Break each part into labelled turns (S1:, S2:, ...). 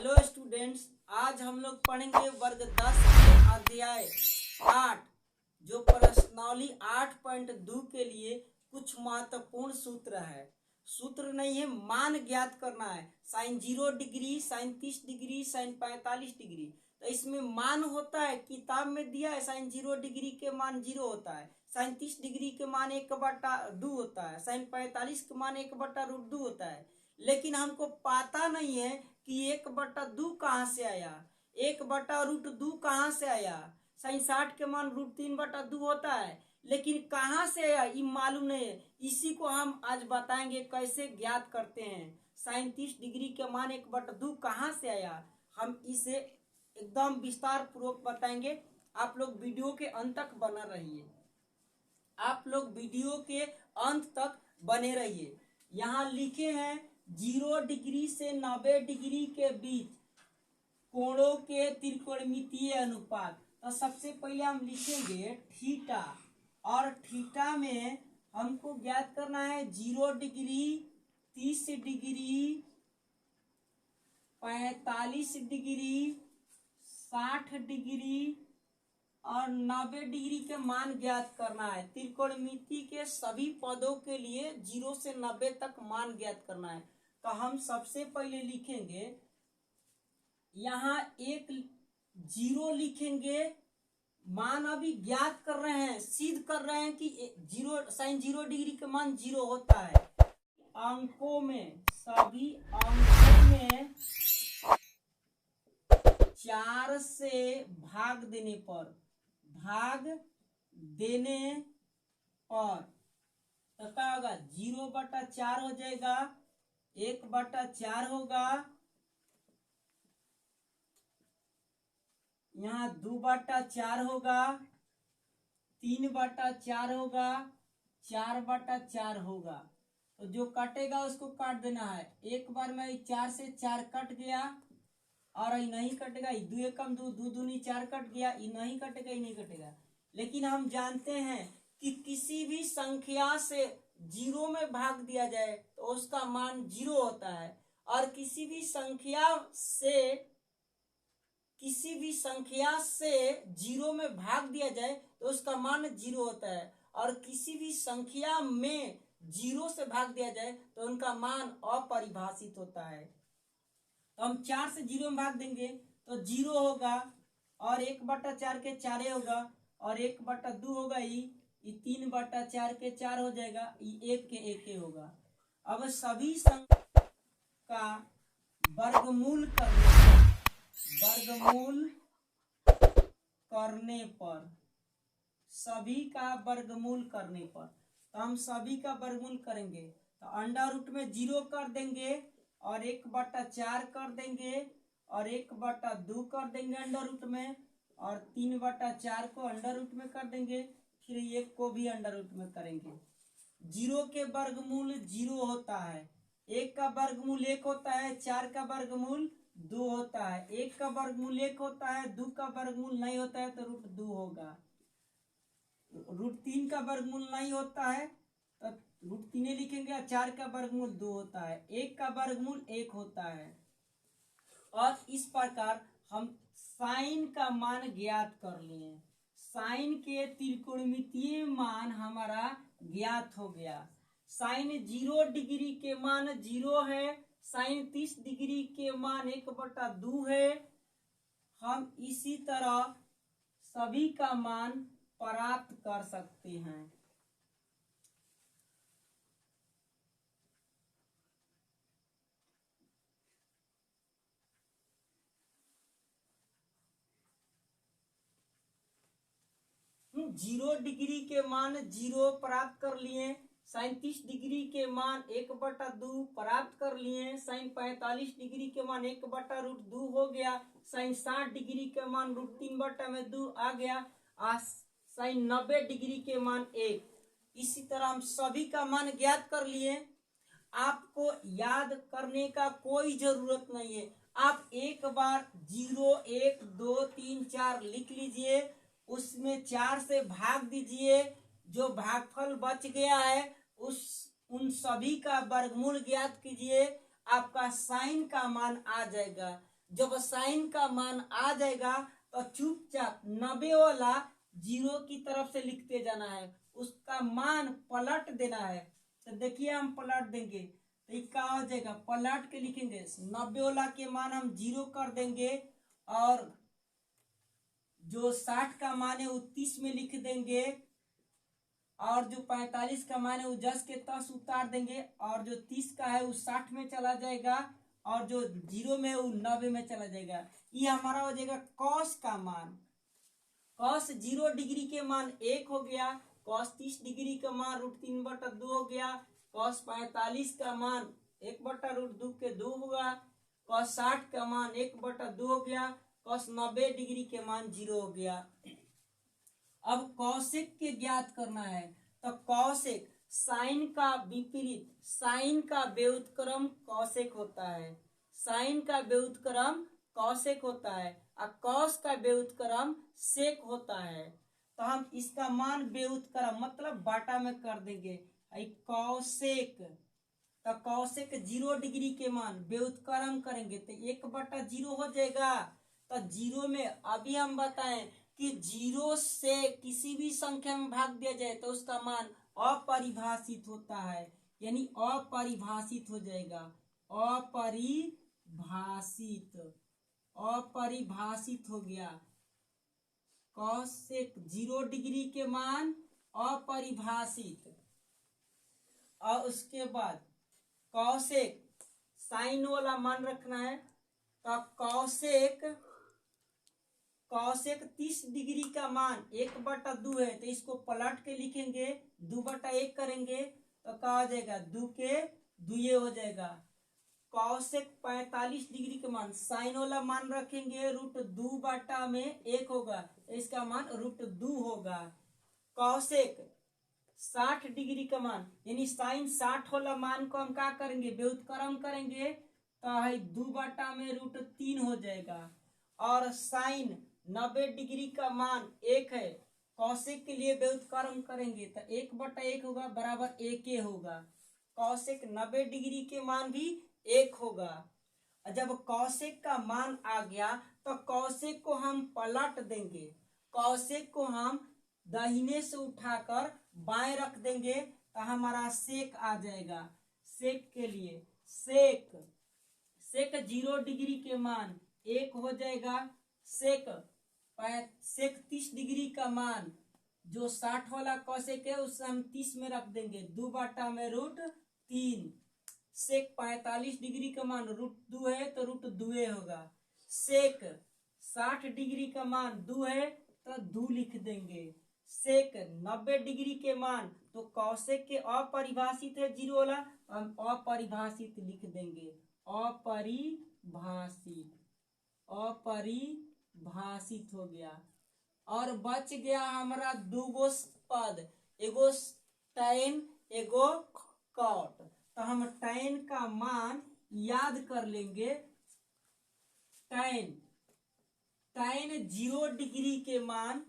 S1: Hello students, आज हम लोग पढ़ेंगे वर्ग 10 के अध्याय 8 जो प्रश्नावली 8.2 के लिए कुछ महत्वपूर्ण सूत्र है। सूत्र नहीं है, मान ज्ञात करना है। Sine 0 degree, sine 30 degree, sine 45 degree. तो इसमें मान होता है, किताब में दिया है साइन 0 डिग्री के मान 0 होता है, साइन 30 डिग्री के मान 1/2 होता है, साइन 45 के मान 1/√2 होता है। लेकिन हमको पता नहीं है कि 1/2 कहाँ से आया, 1/√2 कहाँ से आया। साइन 60 के मान √3/2 होता है, लेकिन कहाँ से आया ये मालूम नहीं है। इसी को हम आज बताएंगे कैसे ज्ञात करते हैं। साइन 30 डिग्री के मान 1/2 कहाँ से आया, हम इसे एकदम विस्तार पूर्वक बताएंगे। आप लोग वीडियो के अंत तक बना रहिए, आप लोग वीडियो के अंत तक बने रहिए। यहाँ लिखे हैं 0 डिग्री से 90 डिग्री के बीच कोणों के त्रिकोणमितीय अनुपात। तो सबसे पहले हम लिखेंगे थीटा, और थीटा में हमको ज्ञात करना है 0 डिग्री, 30 डिग्री, 45 डिग्री, 60 डिग्री और 90 डिग्री के मान ज्ञात करना है। त्रिकोणमिति के सभी पदों के लिए 0 से 90 तक मान ज्ञात करना है। तो हम सबसे पहले लिखेंगे, यहाँ एक 0 लिखेंगे। मान अभी ज्ञात कर रहे हैं, सिद्ध कर रहे हैं कि 0 साइन 0 डिग्री के मान 0 होता है। अंकों में, सभी अंकों में 4 से भाग देने पर तो क्या होगा, 0/4 हो जाएगा, 1/4 होगा, यहाँ 2/4 होगा, 3/4 होगा, 4/4 होगा। तो जो कटेगा उसको काट देना है। एक बार में 4 से 4 कट गया, और ये नहीं कटेगा, 2 कम 2, 2 दूनी 4 कट गया, ये नहीं कटेगा, ये नहीं कटेगा। लेकिन हम जानते हैं कि किसी भी संख्या से 0 में भाग दिया जाए तो उसका मान 0 होता है, और किसी भी संख्या से 0 में भाग दिया जाए तो उसका मान 0 होता है, और किसी भी संख्या में 0 से भाग दिया जाए तो उनका मान अपरिभाषित होता है। तो हम 4 से 0 में भाग देंगे तो 0 होगा, और 1/4 के 4 होगा, और 1/2 होगा, ये 3/4 के 4 हो जाएगा, ये 1 के 1 होगा। अब सभी संख्या का वर्गमूल करने पर तो हम सभी का वर्गमूल करेंगे। तो अंडर रूट में 0 कर देंगे, और 1/4 कर देंगे, और 1/2 कर देंगे अंडर रूट में, और 3/4 को अंडर रूट में कर देंगे, फिर 1 को भी अंडर रूट में करेंगे। 0 के वर्गमूल 0 होता है, 1 का वर्गमूल 1 होता है, 4 का वर्गमूल 2 होता है, 1 का वर्गमूल 1 होता है, 2 का वर्गमूल नहीं होता है तो √2 होगा। √3 का वर्गमूल नहीं होता है तो √3 लिखेंगे, 4 का वर्गमूल 2 होता है, 1 का वर्गमूल 1 होता है। और इस प्रकार हम साइन का मान ज्ञात कर लिए। साइन के त्रिकोणमितीय मान हमारा ज्ञात हो गया। साइन 0 डिग्री के मान 0 है, साइन 30 डिग्री के मान 1/2 है। हम इसी तरह सभी का मान प्राप्त कर सकते हैं। जीरो डिग्री के मान 0 प्राप्त कर लिए, साइन 30 डिग्री के मान 1/2 प्राप्त कर लिए, साइन 45 डिग्री के मान 1/√2 हो गया, साइन 60 डिग्री के मान √3/2 आ गया, साइन 90 डिग्री के मान 1। इसी तरह हम सभी का मान ज्ञात कर लिए। आपको याद करने का कोई जरूरत नहीं है, आप एक बार 0, 1, 2, 3, 4 लिख लीजिए, उसमें 4 से भाग दीजिए, जो भागफल बच गया है उन सभी का वर्गमूल ज्ञात कीजिए, आपका साइन का मान आ जाएगा। जब साइन का मान आ जाएगा तो चुपचाप 90 वाला 0 की तरफ से लिखते जाना है, उसका मान पलट देना है। तो देखिए हम पलट देंगे तो ये क्या हो जाएगा, पलट के लिखेंगे 90 वाला के मान हम 0 कर देंगे और जो 60 का मान है वो 30 में लिख देंगे और जो 45 का मान है वो 10 के 10 उतार देंगे और जो 30 का है वो 60 में चला जाएगा और जो 0 में है वो 90 में चला जाएगा। ये हमारा हो जाएगा कॉस का मान। कॉस 0 डिग्री के मान 1 हो गया, कॉस 30 डिग्री का मान √3/2 हो गया, कॉस 45 का मान 1/√2 के 2 होगा, कॉस 60 का मान 1/2 हो गया, कॉस 90 डिग्री के मान 0 हो गया। अब कौशिक के ज्ञात करना है तो कौशिक साइन का विपरीत, साइन का व्युत्क्रम कौशिक होता है, साइन का व्युत्क्रम कौशिक होता है और कौस का व्युत्क्रम सेक होता है। तो हम इसका मान व्युत्क्रम मतलब बाटा में कर देंगे कौशिक। तो कौशिक 0 डिग्री के मान व्युत्क्रम करेंगे तो 1/0 हो जाएगा। तो 0 में अभी हम बताएं कि 0 से किसी भी संख्या में भाग दिया जाए तो उसका मान अपरिभाषित होता है, यानी अपरिभाषित हो जाएगा, अपरिभाषित, अपरिभाषित हो गया। कौशिक 0 डिग्री के मान अपरिभाषित। और उसके बाद कौशिक साइन वाला मान रखना है तो कौशिक 30 डिग्री का मान 1/2 है तो इसको पलट के लिखेंगे 2/1 करेंगे तो क्या हो जाएगा 2 के 2 हो जाएगा। कौशिक 45 डिग्री का मान साइन वाला मान रखेंगे √2/1 होगा तो इसका मान √2 होगा। कौशिक 60 डिग्री का मान यानी साइन 60 वाला मान को हम क्या करेंगे व्युत्क्रम करेंगे तो है 2/√3 हो जाएगा। और साइन 90 डिग्री का मान 1 है, कौशिक के लिए व्युत्क्रम करेंगे तो 1/1 होगा बराबर 1 होगा। कौशिक 90 डिग्री के मान भी 1 होगा। जब कौशिक का मान आ गया तो कौशिक को हम पलट देंगे, कौशिक को हम दाहिने से उठाकर बाएं रख देंगे तो हमारा सेक आ जाएगा। सेक के लिए सेक 0 डिग्री के मान 1 हो जाएगा। सेक 30 डिग्री का मान जो 60 वाला कौशिक है उससे हम 30 में रख देंगे 2/√3। सेक 45 डिग्री का मान √2 है तो √2 होगा। सेक 60 डिग्री का मान 2 है तो 2 लिख देंगे। सेक 90 डिग्री के मान तो कौशिक के अपरिभाषित है 0 वाला, हम अपरिभाषित लिख देंगे, अपरिभाषित, अपरिभाषित हो गया। और बच गया हमारा 2 पद, एगो tan एगो cot। तो हम tan का मान याद कर लेंगे। tan 0 डिग्री के मान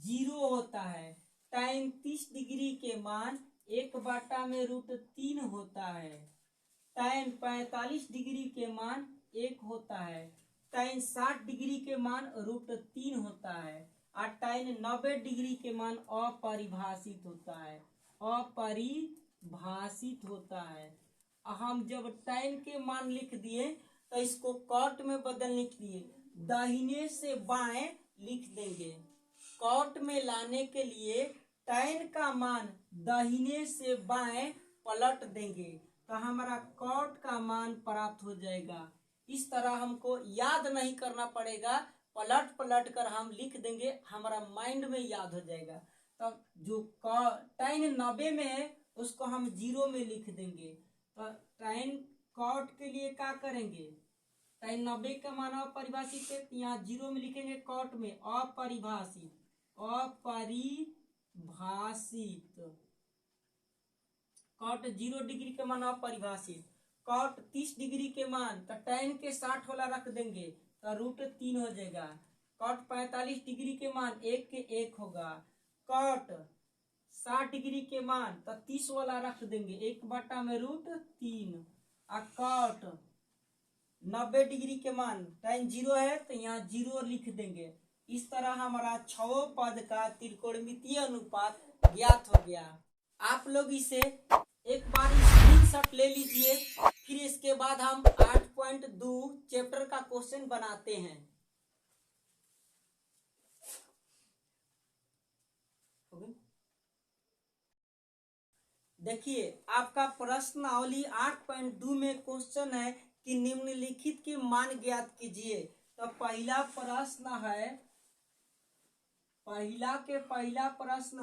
S1: 0 होता है, tan 30 डिग्री के मान 1/√3 होता है, tan 45 डिग्री के मान 1 होता है, tan 60 डिग्री के मान √3 होता है और tan 90 डिग्री के मान अपरिभाषित होता है, अपरिभाषित होता है। हम जब tan के मान लिख दिए तो इसको कॉट में बदलने के लिए दाहिने से बाएं लिख देंगे। कॉट में लाने के लिए tan का मान दाहिने से बाएं पलट देंगे तो हमारा कॉट का मान प्राप्त हो जाएगा। इस तरह हमको याद नहीं करना पड़ेगा, पलट पलट कर हम लिख देंगे, हमारा माइंड में याद हो जाएगा। तो जो tan 90 में है उसको हम 0 में लिख देंगे। तो tan कॉट के लिए क्या करेंगे, tan 90 का मान अपरिभाषित है यहाँ 0 में लिखेंगे, कॉट में अपरिभाषित, अपरिभाषित, कॉट 0 डिग्री के मान अपरिभाषित। कॉट 30 डिग्री के मान तो tan के 60 वाला रख देंगे तो √3 हो जाएगा। कॉट 45 डिग्री के मान 1 के 1 होगा। कॉट 60 डिग्री के मान तो 30 वाला रख देंगे 1/√3। और कॉट 90 डिग्री के मान, tan 0 है तो यहाँ 0 लिख देंगे। इस तरह हमारा 6 पद का त्रिकोणमितीय अनुपात ज्ञात हो गया। आप लोग इसे एक बार स्क्रीनशॉट ले लीजिए, फिर इसके बाद हम 8.2 चैप्टर का क्वेश्चन बनाते हैं। देखिए आपका प्रश्नावली 8.2 में क्वेश्चन है कि निम्नलिखित के मान ज्ञात कीजिए। तो पहला प्रश्न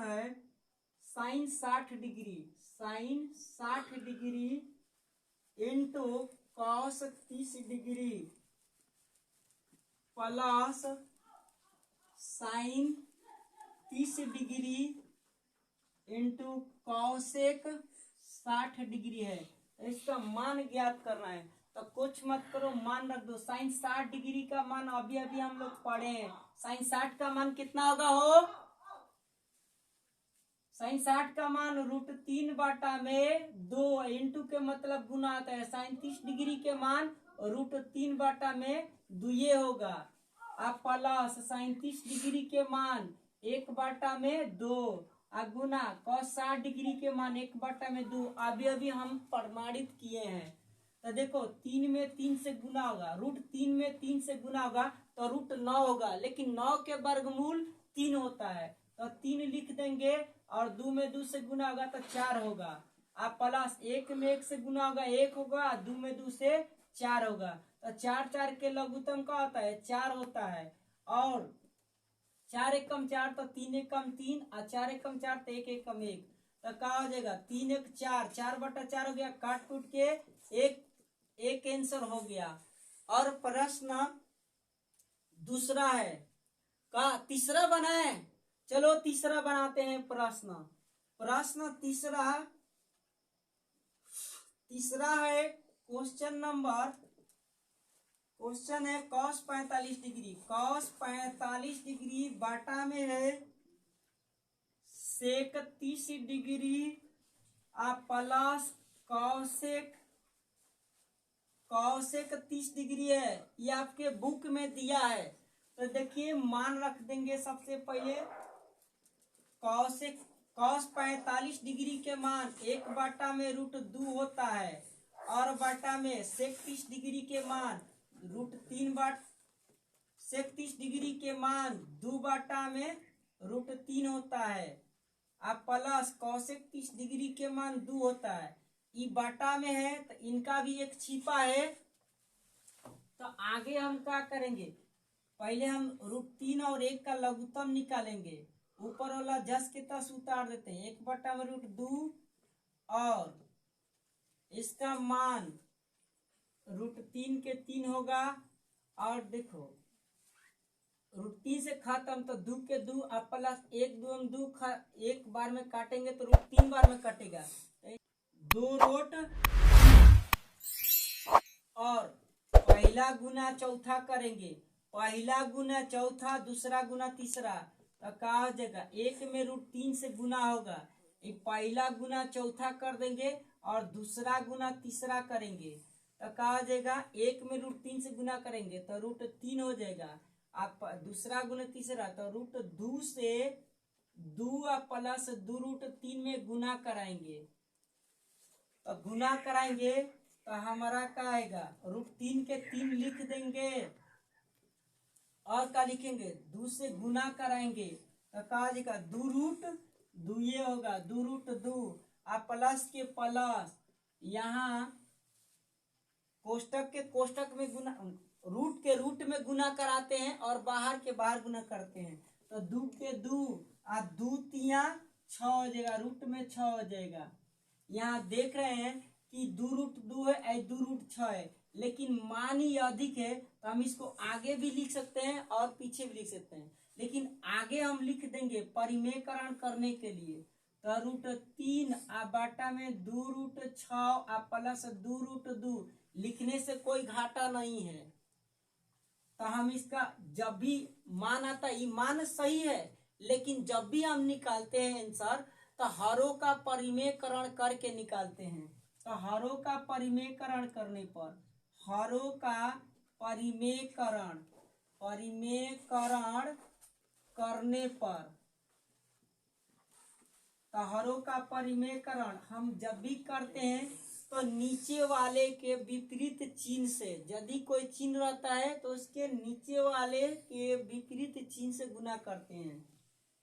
S1: है sine 60 degree into cos 30 degree plus sine 30 degree into cosec 60 degree है। तो इसका मान ज्ञात करना है। तो कुछ मत करो, मान रख दो। साइन 60 डिग्री का मान अभी हम लोग पढ़े हैं। साइन 60 का मान कितना होगा हो? साइन 60 का मान √3/2 इंटू के मतलब गुना आता है। साइन 30 डिग्री के मान √3/2 होगा। अब प्लस साइन 30 डिग्री के मान 1/2 गुना cos 60 डिग्री के मान 1/2 अभी हम प्रमाणित किए हैं। तो देखो 3 में 3 से गुना होगा, √3 में 3 से गुना होगा तो √9 होगा, लेकिन 9 के वर्गमूल 3 होता है तो 3 लिख देंगे और 2 में 2 से गुना होगा तो 4 होगा। अब प्लस 1 में 1 से गुना होगा 1 होगा, 2 में 2 से 4 होगा। तो 4 4 के लघुत्तम का होता है 4 होता है, और 4 एकम 4 तो 3 एकम 3 और 4 एकम 4 तो 1 एकम 1। तो क्या हो जाएगा 3 1 4, 4/4 हो गया, काट कूट के एक आंसर हो गया। और प्रश्न दूसरा है का तीसरा बनाए, चलो तीसरा बनाते हैं। प्रश्न तीसरा है क्वेश्चन है cos 45 डिग्री बाटा में है सेक 30 डिग्री प्लस कॉसेक 30 डिग्री है। ये आपके बुक में दिया है। तो देखिए मान रख देंगे। सबसे पहले cos 45 डिग्री के मान 1/√2 होता है, और बाटा में सेक 30 डिग्री के मान सेक 30 डिग्री के मान 2/√3 होता है। अब प्लस कॉसेक 30 डिग्री के मान 2 होता है। ये बाटा में है तो इनका भी एक छिपा है। तो आगे हम क्या करेंगे, पहले हम √3 और 1 का लघुत्तम निकालेंगे। ऊपर वाला जस के तस उतार देते हैं। 1/√2 और इसका मान √3 के 3 होगा। और देखो √3 से खत्म तो 2 के 2 और प्लस 1 2 2 एक बार में काटेंगे तो √3 बार में कटेगा। 2 रोट और पहला गुना चौथा करेंगे। पहला गुना चौथा, दूसरा गुना तीसरा, तो क्या हो जाएगा 1 में √3 से गुना होगा। ये पहला गुना चौथा कर देंगे और दूसरा गुना तीसरा करेंगे तो क्या हो जाएगा 1 में √3 से गुना करेंगे तो √3 हो जाएगा। आप दूसरा गुना तीसरा तो √2 से 2 प्लस 2√3 में गुना कराएंगे। तो गुना कराएंगे तो हमारा क्या आएगा √3 के 3 लिख देंगे और क्या लिखेंगे 2 से गुना कराएंगे तो क्या हो जाएगा 2√2 ये होगा 2√2 प्लस के प्लस यहाँ कोष्टक में गुना रूट के रूट में गुना कराते हैं और बाहर के बाहर गुना करते हैं। तो 2 के 2 और 2 तिया 6 हो जाएगा, रूट में 6 हो जाएगा। यहाँ देख रहे हैं कि 2√2 है 2√6 है, लेकिन मान ही अधिक है तो हम इसको आगे भी लिख सकते हैं और पीछे भी लिख सकते हैं, लेकिन आगे हम लिख देंगे परिमेयकरण करने के लिए। तो √3 बाटा में 2√6 प्लस 2√2 लिखने से कोई घाटा नहीं है। तो हम इसका जब भी मान आता है, मान सही है, लेकिन जब भी हम निकालते हैं आंसर तो हरों का परिमेयकरण करके निकालते हैं। तो हरों का परिमेयकरण करने पर हरों का परिमेयकरण करने पर, तो हरों का परिमेयकरण हम जब भी करते हैं तो नीचे वाले के विपरीत चिन्ह से, यदि कोई चिन्ह रहता है तो उसके नीचे वाले के विपरीत चिन्ह से गुना करते हैं।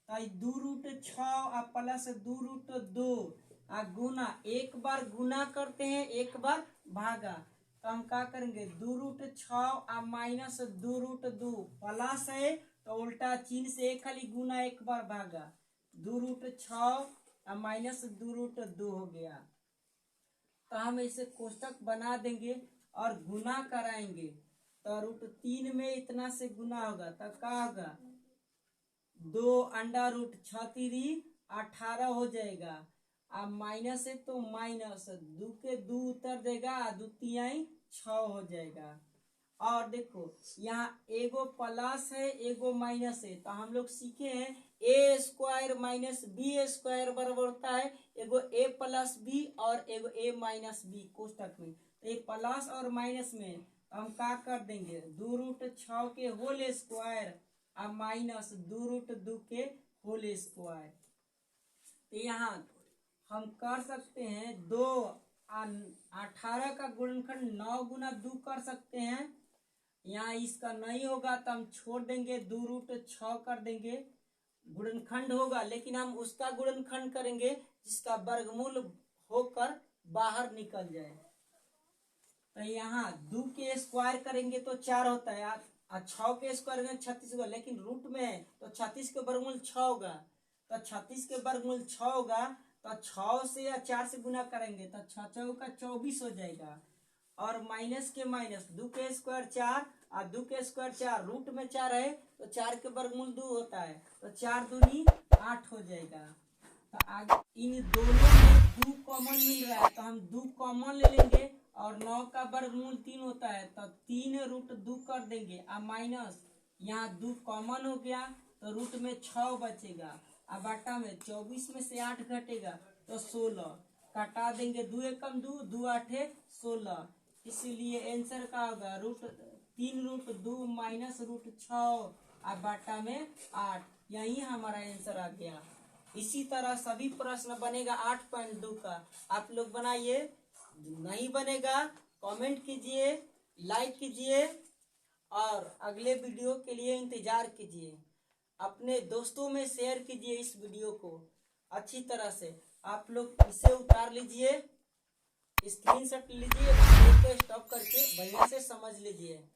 S1: तो 2√6 आ प्लस 2√2 आ गुना, एक बार गुना करते हैं एक बार भागा, तो हम क्या करेंगे 2√6 आ माइनस 2√2 प्लस है तो उल्टा चिन्ह से एक खाली गुना एक बार भागा, 2√6 आ माइनस 2√2 हो गया। तो हम इसे कोष्टक बना देंगे और गुना कराएंगे, तो √3 में इतना से गुना होगा तो क्या होगा 2√6 18 हो जाएगा। अब माइनस है तो माइनस 2 के 2 उतर देगा, 2 तिहाई 6 हो जाएगा। और देखो यहाँ एगो प्लस है एगो माइनस है, तो हम लोग सीखे हैं ए स्क्वायर माइनस बी स्क्वायर बराबर होता है एगो ए प्लस बी और एगो ए माइनस बी कोष्टक में। तो ये प्लस और माइनस में हम क्या कर देंगे 2√6 के होल स्क्वायर और माइनस 2√2 के होल स्क्वायर। तो यहाँ हम कर सकते हैं 18 का गुणनखंड 9 गुना 2 कर सकते हैं। यहाँ इसका नहीं होगा तो हम छोड़ देंगे, 2√6 कर देंगे, गुणनखंड होगा लेकिन हम उसका गुणनखंड करेंगे जिसका वर्गमूल होकर बाहर निकल जाए। तो यहाँ 2 के स्क्वायर करेंगे तो 4 होता है, 6 के स्क्वायर में 36 होगा, लेकिन रूट में है तो 36 के वर्गमूल 6 होगा, तो 36 के वर्गमूल 6 होगा तो 6 से या 4 से गुना करेंगे तो 6 चौका 24 हो जाएगा। और माइनस के माइनस 2 के स्क्वायर 4 और 2 के स्क्वायर 4, रूट में 4 है तो 4 के वर्गमूल 2 होता है, तो 4 दूनी 8 हो जाएगा। तो आगे इन दोनों में 2 कॉमन मिल रहा है तो हम 2 कॉमन ले लेंगे और 9 का वर्गमूल 3 होता है तो 3√2 कर देंगे। अब माइनस यहाँ 2 कॉमन हो गया तो रूट में 6 बचेगा, अब बाटा में 24 में से 8 घटेगा तो 16, काटा देंगे 2 एकम 2, 2 8 16, इसीलिए आंसर का होगा 3√2 माइनस √6 अब बाटा में 8। यही हमारा आंसर आ गया। इसी तरह सभी प्रश्न बनेगा 8.2 का, आप लोग बनाइए। नहीं बनेगा कमेंट कीजिए, लाइक कीजिए और अगले वीडियो के लिए इंतजार कीजिए। अपने दोस्तों में शेयर कीजिए इस वीडियो को अच्छी तरह से। आप लोग इसे उतार लीजिए, स्क्रीनशॉट लीजिए, वीडियो को स्टॉप करके बढ़िया से समझ लीजिए।